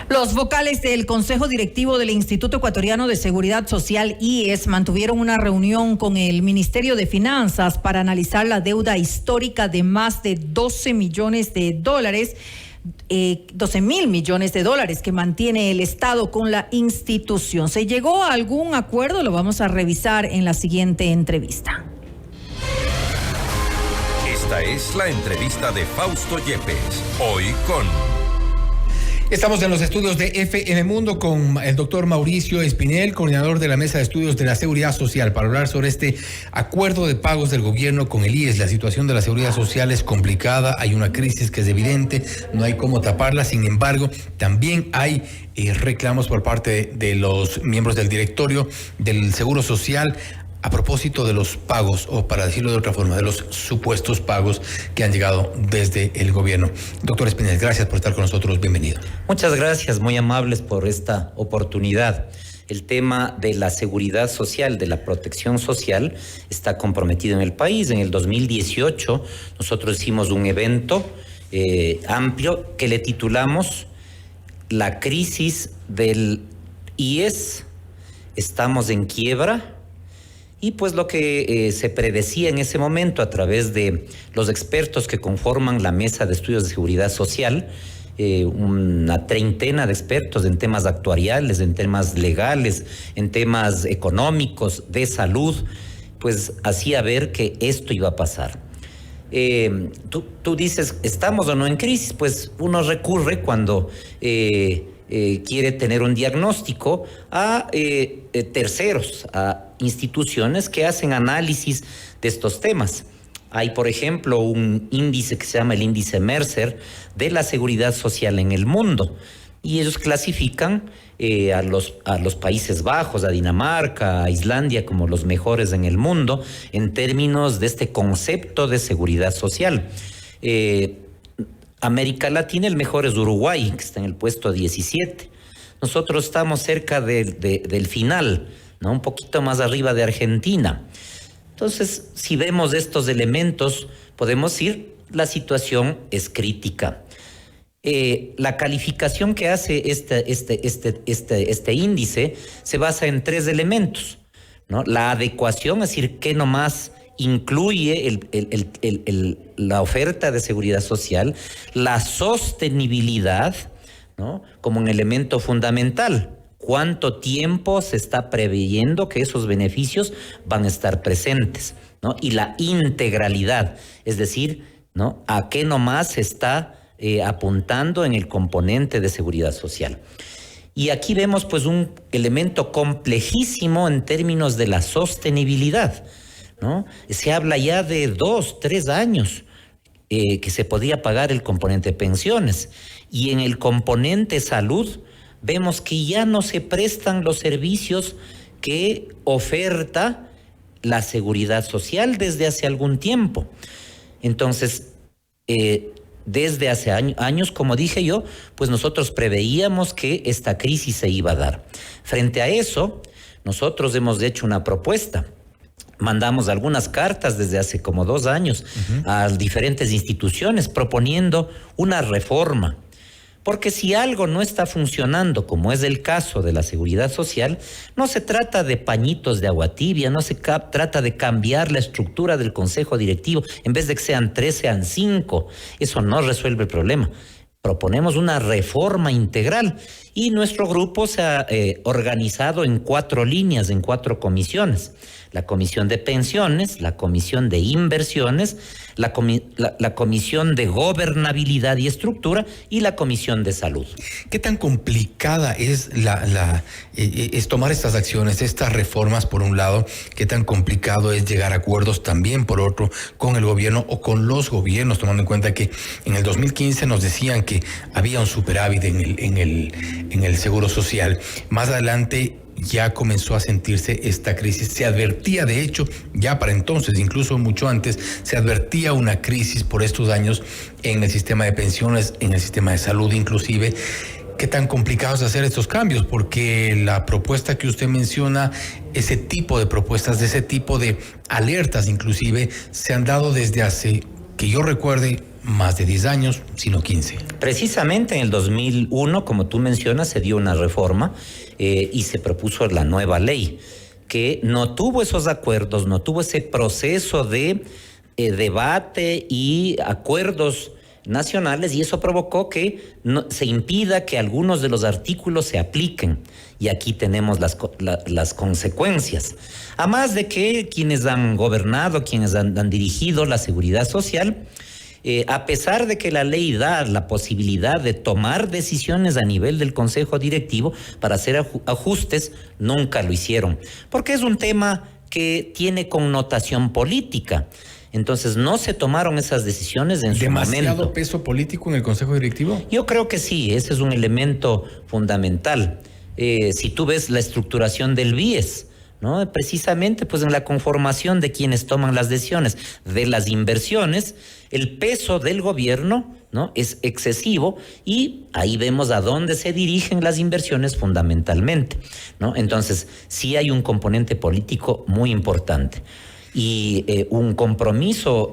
Los vocales del Consejo Directivo del Instituto Ecuatoriano de Seguridad Social, IES, mantuvieron una reunión con el Ministerio de Finanzas para analizar la deuda histórica de más de 12 millones de dólares, 12.000 millones de dólares que mantiene el Estado con la institución. ¿Se llegó a algún acuerdo? Lo vamos a revisar en la siguiente entrevista. Esta es la entrevista de Fausto Yepes, hoy con... Estamos en los estudios de FM Mundo con el doctor Mauricio Espinel, coordinador de la Mesa de Estudios de la Seguridad Social, para hablar sobre este acuerdo de pagos del gobierno con el IES. La situación de la seguridad social es complicada, hay una crisis que es evidente, no hay cómo taparla. Sin embargo, también hay reclamos por parte de los miembros del directorio del Seguro Social a propósito de los pagos, o para decirlo de otra forma, de los supuestos pagos que han llegado desde el gobierno. Doctor Espinel, gracias por estar con nosotros, bienvenido. Muchas gracias, muy amables por esta oportunidad. El tema de la seguridad social, de la protección social, está comprometido en el país. En el 2018 nosotros hicimos un evento amplio que le titulamos La crisis del IES, estamos en quiebra. Y pues lo que se predecía en ese momento a través de los expertos que conforman la Mesa de Estudios de Seguridad Social, una treintena de expertos en temas actuariales, en temas legales, en temas económicos, de salud, pues hacía ver que esto iba a pasar. Tú dices, ¿estamos o no en crisis? Pues uno recurre cuando quiere tener un diagnóstico a terceros, a instituciones que hacen análisis de estos temas. Hay, por ejemplo, un índice que se llama el índice Mercer de la seguridad social en el mundo, y ellos clasifican a los Países Bajos, a Dinamarca, a Islandia como los mejores en el mundo en términos de este concepto de seguridad social. América Latina, el mejor es Uruguay, que está en el puesto 17. Nosotros estamos cerca del final, ¿no? Un poquito más arriba de Argentina. Entonces, si vemos estos elementos, podemos decir, la situación es crítica. La calificación que hace este índice se basa en 3 elementos, ¿no? La adecuación, es decir, que nomás incluye la oferta de seguridad social, la sostenibilidad, ¿no? Como un elemento fundamental. ¿Cuánto tiempo se está preveyendo que esos beneficios van a estar presentes, ¿no? Y la integralidad, es decir, ¿no? ¿A qué nomás se está apuntando en el componente de seguridad social? Y aquí vemos pues un elemento complejísimo en términos de la sostenibilidad, ¿no? Se habla ya de 2, 3 años que se podía pagar el componente pensiones, y en el componente salud vemos que ya no se prestan los servicios que oferta la seguridad social desde hace algún tiempo. Entonces, desde hace años, como dije yo, pues nosotros preveíamos que esta crisis se iba a dar. Frente a eso, nosotros hemos hecho una propuesta. Mandamos algunas cartas desde hace como 2 años a diferentes instituciones proponiendo una reforma. Porque si algo no está funcionando, como es el caso de la seguridad social, no se trata de pañitos de agua tibia, no se trata de cambiar la estructura del consejo directivo, en vez de que sean 3, sean 5. Eso no resuelve el problema. Proponemos una reforma integral, y nuestro grupo se ha organizado en 4 líneas, en 4 comisiones. La comisión de pensiones, la comisión de inversiones, la comisión de gobernabilidad y estructura, y la comisión de salud. ¿Qué tan complicada es es tomar estas acciones, estas reformas por un lado? ¿Qué tan complicado es llegar a acuerdos también por otro con el gobierno o con los gobiernos, tomando en cuenta que en el 2015 nos decían que había un superávit en el Seguro Social? Más adelante ya comenzó a sentirse esta crisis. Se advertía, de hecho, ya para entonces, incluso mucho antes, se advertía una crisis por estos años en el sistema de pensiones, en el sistema de salud inclusive. ¿Qué tan complicado es hacer estos cambios? Porque la propuesta que usted menciona, ese tipo de propuestas, de ese tipo de alertas inclusive, se han dado desde hace, que yo recuerde, más de 10 años, sino 15. Precisamente en el 2001, como tú mencionas, se dio una reforma y se propuso la nueva ley, que no tuvo esos acuerdos, no tuvo ese proceso de debate y acuerdos nacionales, y eso provocó que se impida que algunos de los artículos se apliquen, y aquí tenemos las consecuencias. Además de que quienes han gobernado, quienes han dirigido la seguridad social, a pesar de que la ley da la posibilidad de tomar decisiones a nivel del Consejo Directivo para hacer ajustes, nunca lo hicieron, porque es un tema que tiene connotación política. Entonces no se tomaron esas decisiones en su momento. ¿Demasiado peso político en el Consejo Directivo? Yo creo que sí, ese es un elemento fundamental. Si tú ves la estructuración del BIES, ¿no? Precisamente pues en la conformación de quienes toman las decisiones de las inversiones, el peso del gobierno, ¿no?, es excesivo, y ahí vemos a dónde se dirigen las inversiones fundamentalmente, ¿no? Entonces sí hay un componente político muy importante y un compromiso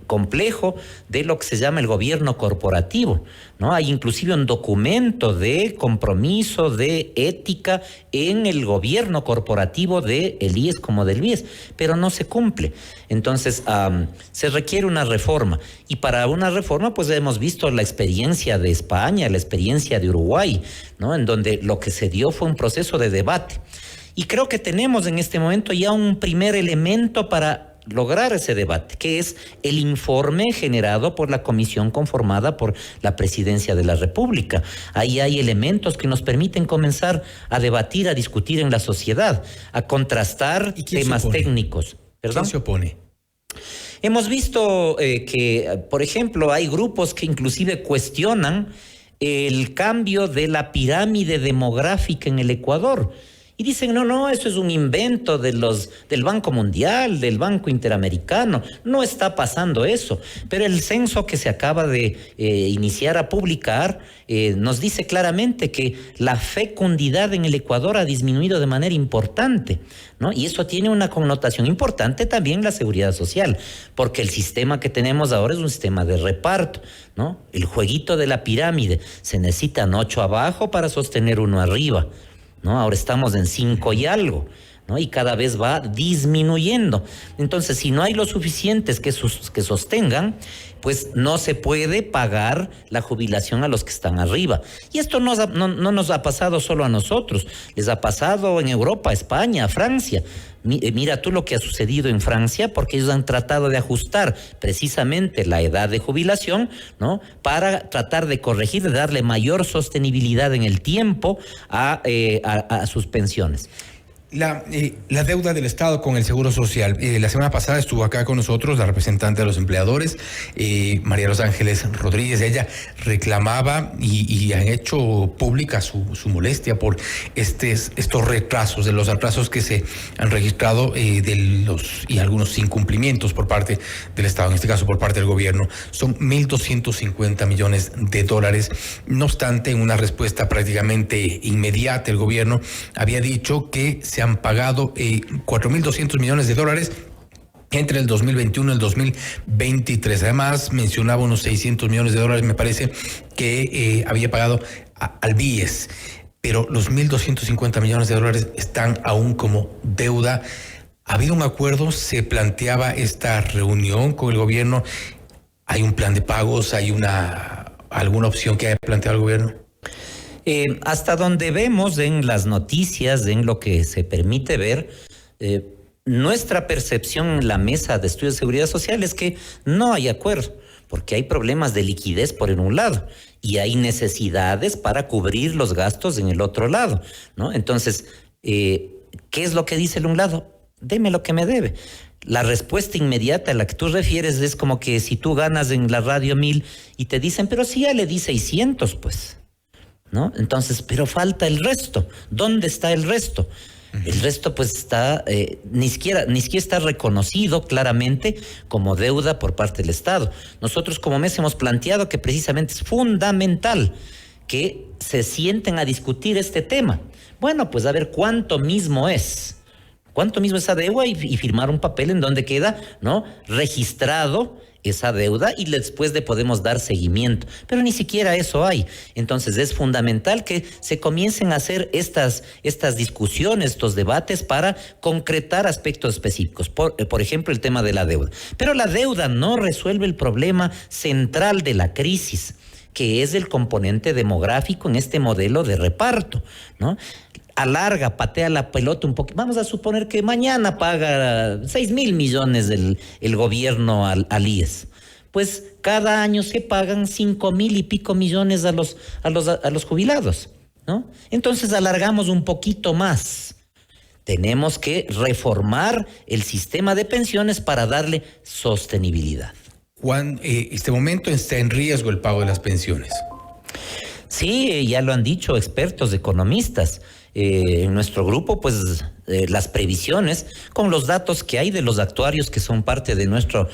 complejo de lo que se llama el gobierno corporativo, ¿no? Hay inclusive un documento de compromiso de ética en el gobierno corporativo de el IES como del BIES, pero no se cumple. Entonces se requiere una reforma, y para una reforma pues hemos visto la experiencia de España, la experiencia de Uruguay, ¿no?, en donde lo que se dio fue un proceso de debate. Y creo que tenemos en este momento ya un primer elemento para lograr ese debate, que es el informe generado por la comisión conformada por la Presidencia de la República. Ahí hay elementos que nos permiten comenzar a debatir, a discutir en la sociedad, a contrastar temas técnicos. ¿Quién se opone? Hemos visto que, por ejemplo, hay grupos que inclusive cuestionan el cambio de la pirámide demográfica en el Ecuador. Y dicen, no, eso es un invento del Banco Mundial, del Banco Interamericano. No está pasando eso. Pero el censo que se acaba de iniciar a publicar nos dice claramente que la fecundidad en el Ecuador ha disminuido de manera importante, ¿no? Y eso tiene una connotación importante también en la seguridad social, porque el sistema que tenemos ahora es un sistema de reparto, ¿no? El jueguito de la pirámide. Se necesitan 8 abajo para sostener 1 arriba, ¿no? Ahora estamos en 5 y algo, ¿no? Y cada vez va disminuyendo. Entonces, si no hay los suficientes que sostengan, pues no se puede pagar la jubilación a los que están arriba. Y esto no nos ha pasado solo a nosotros, les ha pasado en Europa, España, Francia. Mira tú lo que ha sucedido en Francia, porque ellos han tratado de ajustar precisamente la edad de jubilación, ¿no?, para tratar de corregir, de darle mayor sostenibilidad en el tiempo a sus pensiones. La deuda del Estado con el Seguro Social. La semana pasada estuvo acá con nosotros la representante de los empleadores, María Los Ángeles Rodríguez. Ella reclamaba y han hecho pública su molestia por estos retrasos, de los atrasos que se han registrado y algunos incumplimientos por parte del Estado, en este caso por parte del gobierno. Son 1.250 millones de dólares. No obstante, en una respuesta prácticamente inmediata, el gobierno había dicho que se han pagado 4.200 millones de dólares entre el 2021 y el 2023. Además, mencionaba unos 600 millones de dólares, me parece, que había pagado al BIES. Pero los 1.250 millones de dólares están aún como deuda. ¿Ha habido un acuerdo? ¿Se planteaba esta reunión con el gobierno? ¿Hay un plan de pagos? ¿Hay alguna opción que haya planteado el gobierno? Hasta donde vemos en las noticias, en lo que se permite ver, nuestra percepción en la mesa de estudios de seguridad social es que no hay acuerdo, porque hay problemas de liquidez por un lado y hay necesidades para cubrir los gastos en el otro lado, ¿no? Entonces, ¿qué es lo que dice el un lado? Deme lo que me debe. La respuesta inmediata a la que tú refieres es como que si tú ganas en la radio 1.000 y te dicen, pero si ya le di 600, pues, ¿no? Entonces, pero falta el resto. ¿Dónde está el resto? El resto pues está, ni siquiera está reconocido claramente como deuda por parte del Estado. Nosotros como MES hemos planteado que precisamente es fundamental que se sienten a discutir este tema. Bueno, pues a ver cuánto mismo es esa deuda y firmar un papel en donde queda, ¿no?, registrado esa deuda y después le podemos dar seguimiento. Pero ni siquiera eso hay. Entonces es fundamental que se comiencen a hacer estas discusiones, estos debates para concretar aspectos específicos. Por ejemplo, el tema de la deuda. Pero la deuda no resuelve el problema central de la crisis, que es el componente demográfico en este modelo de reparto, ¿no? Alarga, patea la pelota un poco. Vamos a suponer que mañana paga 6.000 millones el gobierno al IES. Pues cada año se pagan 5.000 y pico millones a los jubilados, ¿no? Entonces alargamos un poquito más. Tenemos que reformar el sistema de pensiones para darle sostenibilidad. Juan, este momento está en riesgo el pago de las pensiones. Sí, ya lo han dicho expertos economistas. En nuestro grupo, pues las previsiones, con los datos que hay de los actuarios que son parte de nuestro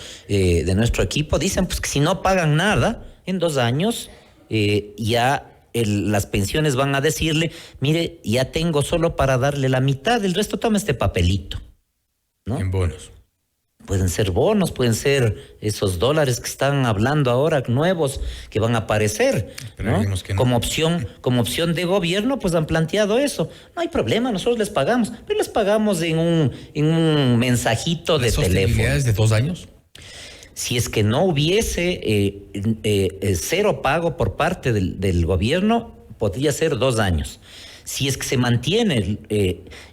equipo, dicen pues que si no pagan nada en 2 años, las pensiones van a decirle, mire, ya tengo solo para darle la mitad, el resto toma este papelito, ¿no? En bonos. Pueden ser bonos, pueden ser esos dólares que están hablando ahora, nuevos, que van a aparecer, ¿no? Que no. Como opción de gobierno, pues han planteado eso. No hay problema, nosotros les pagamos, pero les pagamos en un mensajito de teléfono. ¿Sostenibilidades de 2 años? Si es que no hubiese cero pago por parte del gobierno, podría ser 2 años. Si es que se mantiene,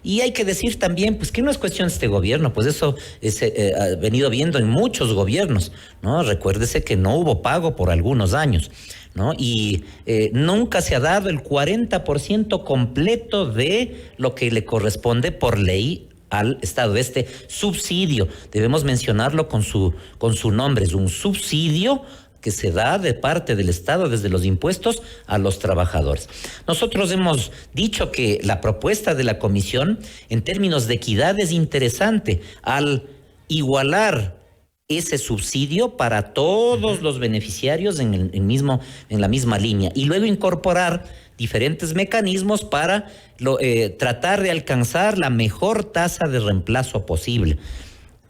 y hay que decir también, pues que no es cuestión de este gobierno, pues eso ha venido viendo en muchos gobiernos, ¿no? Recuérdese que no hubo pago por algunos años, ¿no? Y nunca se ha dado el 40% completo de lo que le corresponde por ley al Estado. Este subsidio, debemos mencionarlo con su nombre, es un subsidio que se da de parte del Estado desde los impuestos a los trabajadores. Nosotros hemos dicho que la propuesta de la Comisión en términos de equidad es interesante al igualar ese subsidio para todos los beneficiarios en la misma línea y luego incorporar diferentes mecanismos para tratar de alcanzar la mejor tasa de reemplazo posible,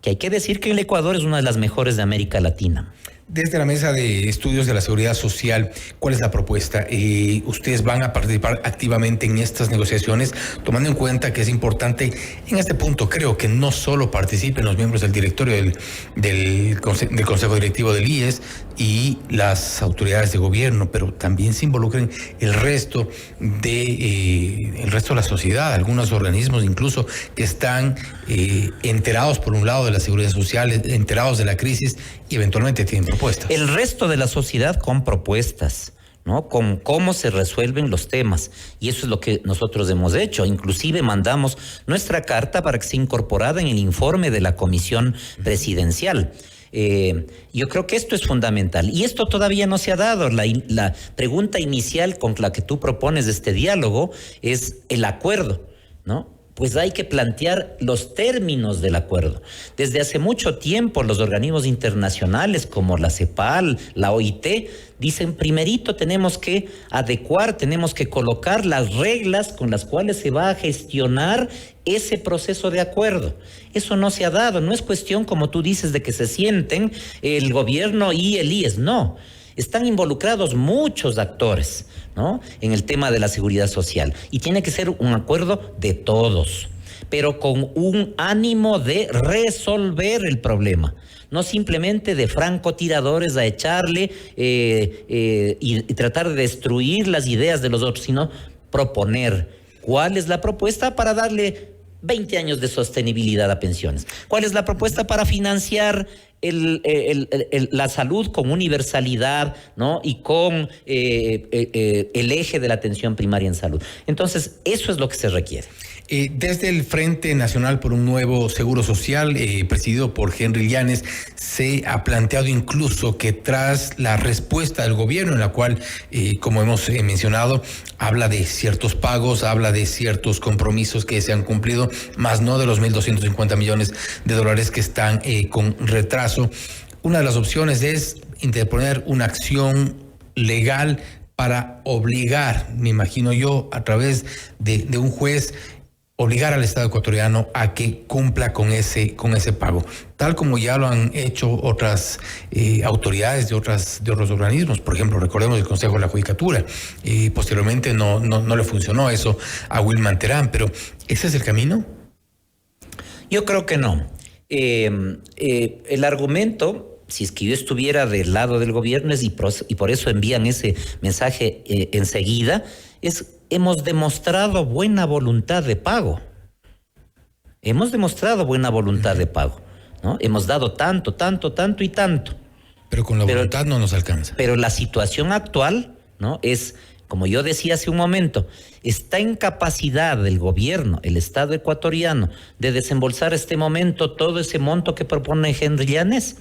que hay que decir que el Ecuador es una de las mejores de América Latina. Desde la Mesa de Estudios de la Seguridad Social, ¿cuál es la propuesta? ¿Ustedes van a participar activamente en estas negociaciones, tomando en cuenta que es importante en este punto? Creo que no solo participen los miembros del directorio del Consejo Directivo del IES y las autoridades de gobierno, pero también se involucren el resto de la sociedad, algunos organismos incluso que están enterados por un lado de la seguridad social, enterados de la crisis y eventualmente tienen propuestas. El resto de la sociedad con propuestas, ¿no? Con cómo se resuelven los temas. Y eso es lo que nosotros hemos hecho. Inclusive mandamos nuestra carta para que sea incorporada en el informe de la Comisión Presidencial. Yo creo que esto es fundamental. Y esto todavía no se ha dado. La pregunta inicial con la que tú propones este diálogo es el acuerdo, ¿no? Pues hay que plantear los términos del acuerdo. Desde hace mucho tiempo los organismos internacionales como la CEPAL, la OIT, dicen primerito tenemos que adecuar, tenemos que colocar las reglas con las cuales se va a gestionar ese proceso de acuerdo. Eso no se ha dado, no es cuestión, como tú dices, de que se sienten el gobierno y el IES, no. Están involucrados muchos actores, ¿no? En el tema de la seguridad social. Y tiene que ser un acuerdo de todos, pero con un ánimo de resolver el problema. No simplemente de francotiradores a echarle y tratar de destruir las ideas de los otros, sino proponer cuál es la propuesta para darle 20 años de sostenibilidad a pensiones. ¿Cuál es la propuesta para financiar la salud con universalidad, ¿no? Y con el eje de la atención primaria en salud? Entonces, eso es lo que se requiere. Desde el Frente Nacional por un Nuevo Seguro Social, presidido por Henry Llanes, se ha planteado incluso que tras la respuesta del gobierno, en la cual, como hemos mencionado, habla de ciertos pagos, habla de ciertos compromisos que se han cumplido, más no de los $1.250 millones que están con retraso. Una de las opciones es interponer una acción legal para obligar, me imagino yo, a través de un juez, obligar al Estado ecuatoriano a que cumpla con ese pago, tal como ya lo han hecho otras autoridades de otros organismos. Por ejemplo, recordemos el Consejo de la Judicatura, y posteriormente no le funcionó eso a Wilman Terán, pero ¿ese es el camino? Yo creo que no. El argumento, si es que yo estuviera del lado del gobierno, y por eso envían ese mensaje enseguida, hemos demostrado buena voluntad de pago. Hemos demostrado buena voluntad de pago, ¿no? Hemos dado tanto y tanto. Pero con la voluntad no nos alcanza. Pero la situación actual, ¿no? Es, como yo decía hace un momento, está en capacidad del gobierno, el Estado ecuatoriano, de desembolsar este momento todo ese monto que propone Henry Llanes.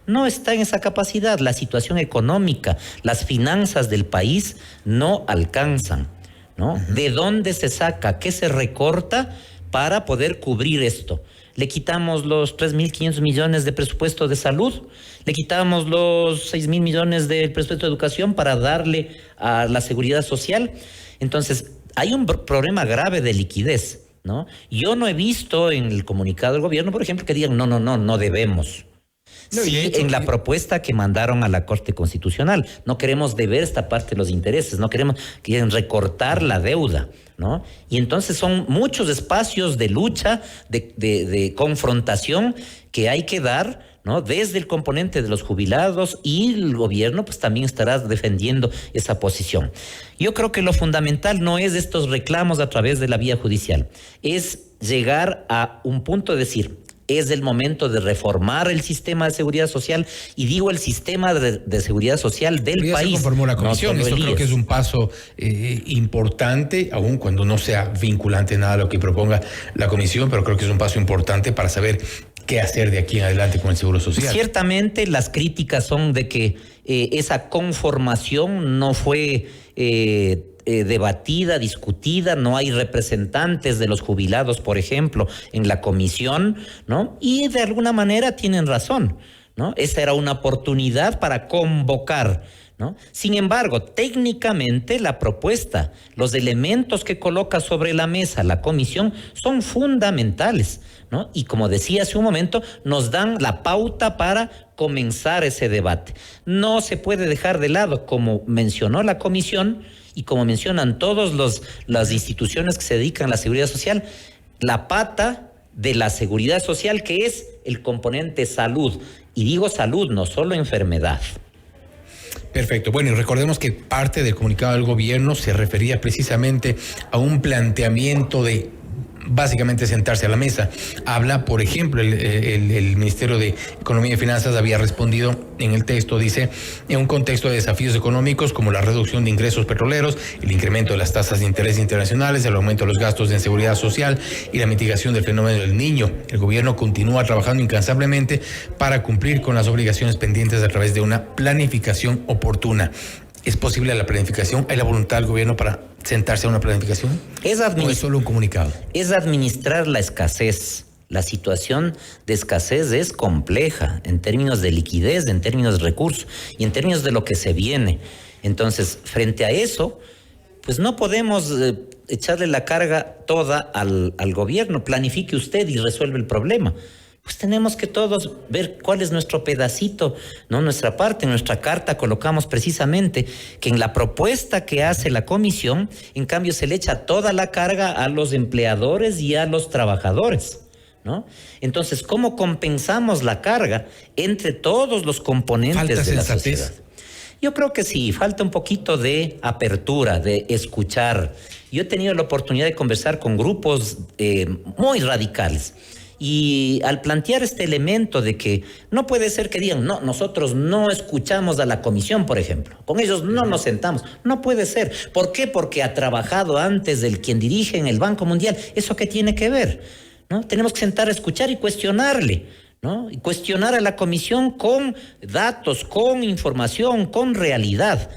No está en esa capacidad. La situación económica, las finanzas del país no alcanzan, ¿no? Uh-huh. ¿De dónde se saca? ¿Qué se recorta para poder cubrir esto? Le quitamos los 3.500 millones de presupuesto de salud, le quitamos los 6.000 millones del presupuesto de educación para darle a la seguridad social. Entonces, hay un problema grave de liquidez, ¿no? Yo no he visto en el comunicado del gobierno, por ejemplo, que digan no debemos. No, sí, en la propuesta que mandaron a la Corte Constitucional. No queremos deber esta parte de los intereses, quieren recortar la deuda, ¿no? Y entonces son muchos espacios de lucha, de confrontación que hay que dar, ¿no? Desde el componente de los jubilados, y el gobierno pues también estará defendiendo esa posición. Yo creo que lo fundamental no es estos reclamos a través de la vía judicial, es llegar a un punto de decir: es el momento de reformar el sistema de seguridad social, y digo el sistema de seguridad social del país. Ya se conformó la comisión, esto creo que es un paso importante, aun cuando no sea vinculante nada lo que proponga la comisión, pero creo que es un paso importante para saber qué hacer de aquí en adelante con el Seguro Social. Ciertamente las críticas son de que esa conformación no fue debatida, discutida, no hay representantes de los jubilados, por ejemplo, en la comisión, ¿no? Y de alguna manera tienen razón, ¿no? Esa era una oportunidad para convocar, ¿no? Sin embargo, técnicamente la propuesta, los elementos que coloca sobre la mesa la comisión son fundamentales, ¿no? Y como decía hace un momento, nos dan la pauta para comenzar ese debate. No se puede dejar de lado, como mencionó la comisión y como mencionan todas las instituciones que se dedican a la seguridad social, la pata de la seguridad social, que es el componente salud. Y digo salud, no solo enfermedad. Perfecto. Bueno, y recordemos que parte del comunicado del gobierno se refería precisamente a un planteamiento de básicamente sentarse a la mesa. Habla, por ejemplo, el Ministerio de Economía y Finanzas había respondido en el texto, dice: en un contexto de desafíos económicos como la reducción de ingresos petroleros, el incremento de las tasas de interés internacionales, el aumento de los gastos en seguridad social y la mitigación del fenómeno del Niño, el gobierno continúa trabajando incansablemente para cumplir con las obligaciones pendientes a través de una planificación oportuna. ¿Es posible la planificación? ¿Hay la voluntad del gobierno para sentarse a una planificación? ¿O es solo un comunicado? Es administrar la escasez. La situación de escasez es compleja en términos de liquidez, en términos de recursos y en términos de lo que se viene. Entonces, frente a eso, pues no podemos echarle la carga toda al gobierno. Planifique usted y resuelve el problema. Pues tenemos que todos ver cuál es nuestro pedacito, ¿no? Nuestra parte. En nuestra carta colocamos precisamente que en la propuesta que hace la comisión, en cambio se le echa toda la carga a los empleadores y a los trabajadores, ¿no? Entonces, ¿cómo compensamos la carga entre todos los componentes de la sociedad? Yo creo que sí, falta un poquito de apertura, de escuchar. Yo he tenido la oportunidad de conversar con grupos muy radicales. Y al plantear este elemento de que no puede ser que digan, no, nosotros no escuchamos a la comisión, por ejemplo, con ellos no nos sentamos, no puede ser. ¿Por qué? Porque ha trabajado antes del quien dirige en el Banco Mundial. ¿Eso qué tiene que ver? ¿No? Tenemos que sentar a escuchar y cuestionarle, ¿no? Y cuestionar a la comisión con datos, con información, con realidad.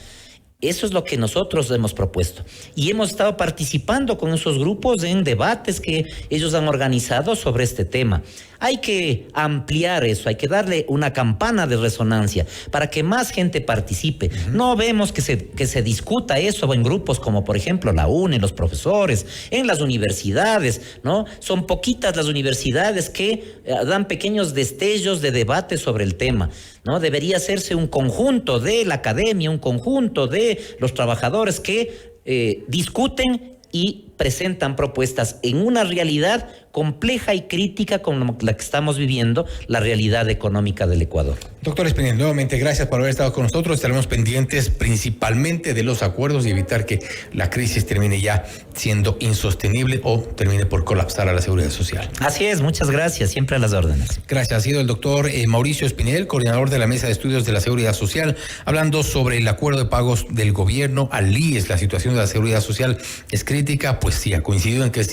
Eso es lo que nosotros hemos propuesto. Y hemos estado participando con esos grupos en debates que ellos han organizado sobre este tema. Hay que ampliar eso, hay que darle una campana de resonancia para que más gente participe. No vemos que se discuta eso en grupos como, por ejemplo, la UNE, los profesores, en las universidades, ¿no? Son poquitas las universidades que dan pequeños destellos de debate sobre el tema, ¿no? Debería hacerse un conjunto de la academia, un conjunto de los trabajadores que discuten y presentan propuestas en una realidad compleja y crítica como la que estamos viviendo, la realidad económica del Ecuador. Doctor Espinel, nuevamente gracias por haber estado con nosotros. Estaremos pendientes principalmente de los acuerdos y evitar que la crisis termine ya siendo insostenible o termine por colapsar a la seguridad social. Así es, muchas gracias, siempre a las órdenes. Gracias, ha sido el doctor Mauricio Espinel, coordinador de la Mesa de Estudios de la Seguridad Social, hablando sobre el acuerdo de pagos del gobierno al IES. La situación de la seguridad social es crítica, pues sí, ha coincidido en que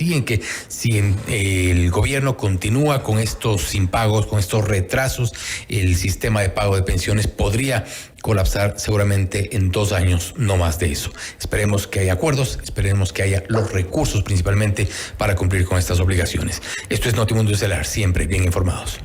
si el gobierno continúa con estos impagos, con estos retrasos, el sistema de pago de pensiones podría colapsar seguramente en 2 años, no más de eso. Esperemos que haya acuerdos, esperemos que haya los recursos principalmente para cumplir con estas obligaciones. Esto es Notimundo Estelar, siempre bien informados.